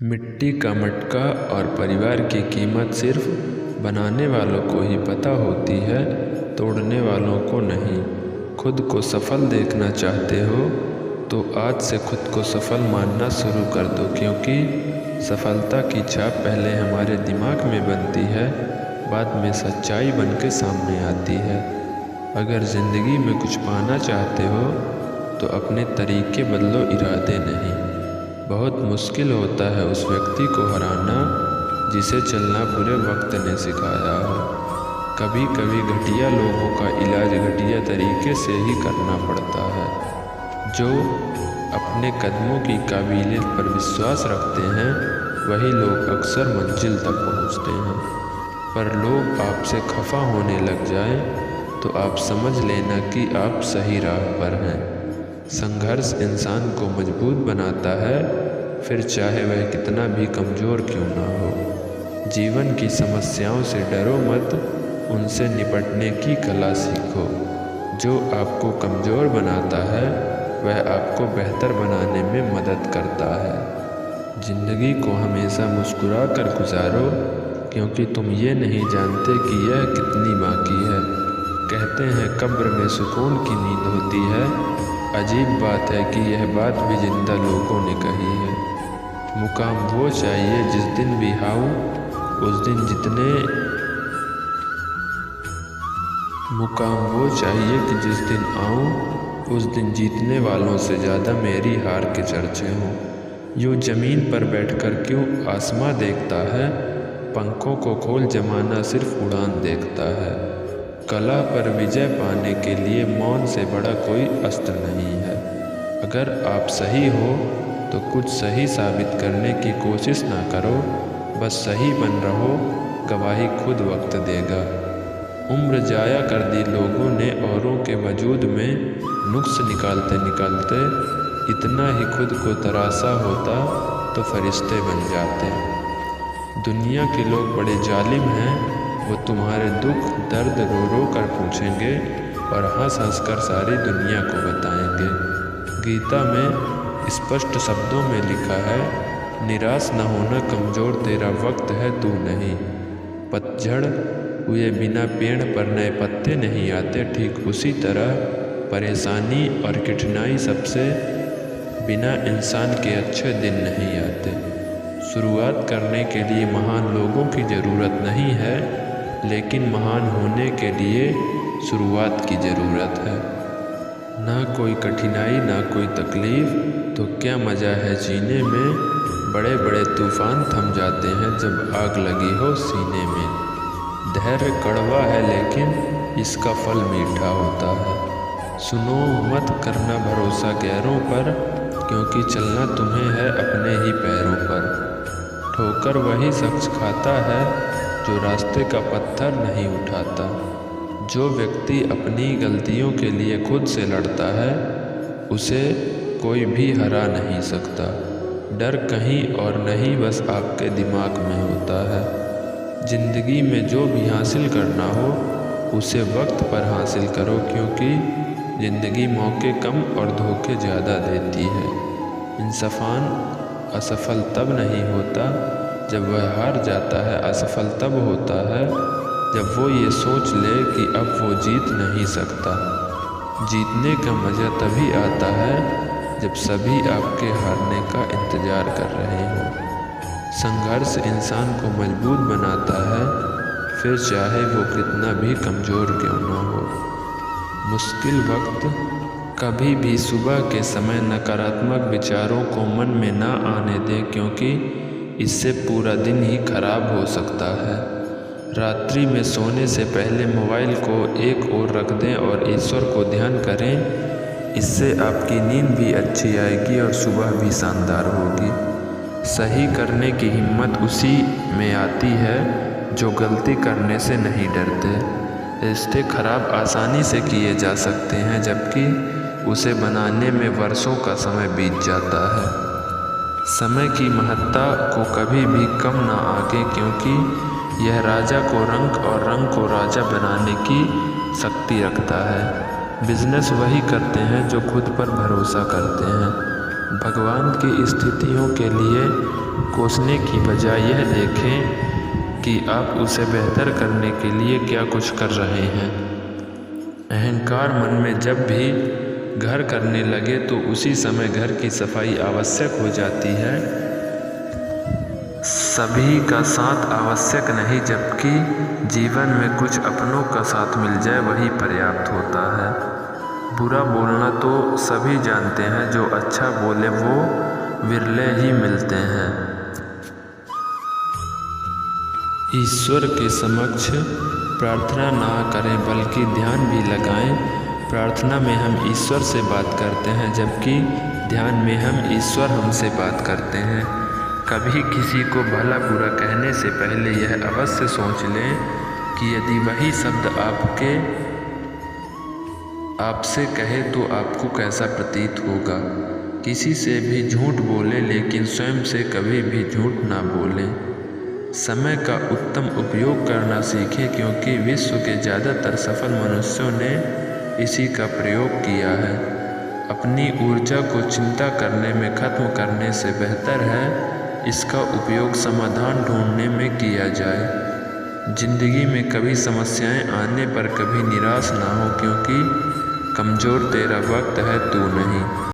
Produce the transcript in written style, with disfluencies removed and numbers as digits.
मिट्टी का मटका और परिवार की कीमत सिर्फ बनाने वालों को ही पता होती है, तोड़ने वालों को नहीं। खुद को सफल देखना चाहते हो तो आज से खुद को सफल मानना शुरू कर दो, क्योंकि सफलता की छाप पहले हमारे दिमाग में बनती है, बाद में सच्चाई बन के सामने आती है। अगर ज़िंदगी में कुछ पाना चाहते हो तो अपने तरीके बदलो, इरादे नहीं। बहुत मुश्किल होता है उस व्यक्ति को हराना जिसे चलना पूरे वक्त ने सिखाया हो। कभी कभी घटिया लोगों का इलाज घटिया तरीके से ही करना पड़ता है। जो अपने कदमों की काबिलियत पर विश्वास रखते हैं वही लोग अक्सर मंजिल तक पहुंचते हैं। पर लोग आपसे खफा होने लग जाएं तो आप समझ लेना कि आप सही राह पर हैं। संघर्ष इंसान को मजबूत बनाता है, फिर चाहे वह कितना भी कमज़ोर क्यों ना हो। जीवन की समस्याओं से डरो मत, उनसे निपटने की कला सीखो। जो आपको कमज़ोर बनाता है वह आपको बेहतर बनाने में मदद करता है। ज़िंदगी को हमेशा मुस्कुरा कर गुजारो, क्योंकि तुम ये नहीं जानते कि यह कितनी बाकी है। कहते हैं कब्र में सुकून की नींद होती है, अजीब बात है कि यह बात भी जिंदा लोगों ने कही है। मुकाम वो चाहिए जिस दिन भी आऊँ उस दिन जितने मुकाम वो चाहिए कि जिस दिन आऊँ उस दिन जीतने वालों से ज़्यादा मेरी हार के चर्चे हों। यूँ ज़मीन पर बैठकर क्यों आसमां देखता है, पंखों को खोल जमाना सिर्फ उड़ान देखता है। कला पर विजय पाने के लिए मौन से बड़ा कोई अस्त्र नहीं है। अगर आप सही हो तो कुछ सही साबित करने की कोशिश ना करो, बस सही बन रहो, गवाही खुद वक्त देगा। उम्र जाया कर दी लोगों ने औरों के वजूद में, नुक्स निकालते निकालते इतना ही खुद को तरासा होता तो फरिश्ते बन जाते। दुनिया के लोग बड़े जालिम हैं, वो तुम्हारे दुख दर्द रो रो कर पूछेंगे और हंस हंस कर सारी दुनिया को बताएंगे। गीता में स्पष्ट शब्दों में लिखा है, निराश न होना कमज़ोर, तेरा वक्त है तू नहीं। पतझड़ हुए बिना पेड़ पर नए पत्ते नहीं आते, ठीक उसी तरह परेशानी और कठिनाई सबसे बिना इंसान के अच्छे दिन नहीं आते। शुरुआत करने के लिए महान लोगों की ज़रूरत नहीं है, लेकिन महान होने के लिए शुरुआत की ज़रूरत है। ना कोई कठिनाई ना कोई तकलीफ़ तो क्या मज़ा है जीने में। बड़े बड़े तूफ़ान थम जाते हैं जब आग लगी हो सीने में। धैर्य कड़वा है लेकिन इसका फल मीठा होता है। सुनो मत करना भरोसा गैरों पर, क्योंकि चलना तुम्हें है अपने ही पैरों पर। ठोकर वही शख्स खाता है जो रास्ते का पत्थर नहीं उठाता। जो व्यक्ति अपनी गलतियों के लिए खुद से लड़ता है उसे कोई भी हरा नहीं सकता। डर कहीं और नहीं, बस आपके दिमाग में होता है। ज़िंदगी में जो भी हासिल करना हो उसे वक्त पर हासिल करो, क्योंकि ज़िंदगी मौके कम और धोखे ज़्यादा देती है। इंसान असफल तब नहीं होता जब वह हार जाता है, असफल तब होता है जब वो ये सोच ले कि अब वो जीत नहीं सकता। जीतने का मज़ा तभी आता है जब सभी आपके हारने का इंतज़ार कर रहे हों। संघर्ष इंसान को मजबूत बनाता है, फिर चाहे वो कितना भी कमज़ोर क्यों ना हो। मुश्किल वक्त कभी भी सुबह के समय नकारात्मक विचारों को मन में ना आने दें, क्योंकि इससे पूरा दिन ही खराब हो सकता है। रात्रि में सोने से पहले मोबाइल को एक ओर रख दें और ईश्वर को ध्यान करें। इससे आपकी नींद भी अच्छी आएगी और सुबह भी शानदार होगी। सही करने की हिम्मत उसी में आती है जो गलती करने से नहीं डरते। रिश्ते खराब आसानी से किए जा सकते हैं, जबकि उसे बनाने में वर्षों का समय बीत जाता है। समय की महत्ता को कभी भी कम ना आके, क्योंकि यह राजा को रंक और रंग को राजा बनाने की शक्ति रखता है। बिजनेस वही करते हैं जो खुद पर भरोसा करते हैं। भगवान की स्थितियों के लिए कोसने की बजाय यह देखें कि आप उसे बेहतर करने के लिए क्या कुछ कर रहे हैं। अहंकार मन में जब भी घर करने लगे तो उसी समय घर की सफाई आवश्यक हो जाती है। सभी का साथ आवश्यक नहीं, जबकि जीवन में कुछ अपनों का साथ मिल जाए वही पर्याप्त होता है। बुरा बोलना तो सभी जानते हैं, जो अच्छा बोले वो विरले ही मिलते हैं। ईश्वर के समक्ष प्रार्थना ना करें बल्कि ध्यान भी लगाएं। प्रार्थना में हम ईश्वर से बात करते हैं, जबकि ध्यान में हम ईश्वर हमसे बात करते हैं। कभी किसी को भला बुरा कहने से पहले यह अवश्य सोच लें कि यदि वही शब्द आपसे कहे तो आपको कैसा प्रतीत होगा। किसी से भी झूठ बोले, लेकिन स्वयं से कभी भी झूठ ना बोलें। समय का उत्तम उपयोग करना सीखें, क्योंकि विश्व के ज़्यादातर सफल मनुष्यों ने इसी का प्रयोग किया है। अपनी ऊर्जा को चिंता करने में खत्म करने से बेहतर है इसका उपयोग समाधान ढूंढने में किया जाए। जिंदगी में कभी समस्याएं आने पर कभी निराश ना हो, क्योंकि कमज़ोर तेरा वक्त है, तू नहीं।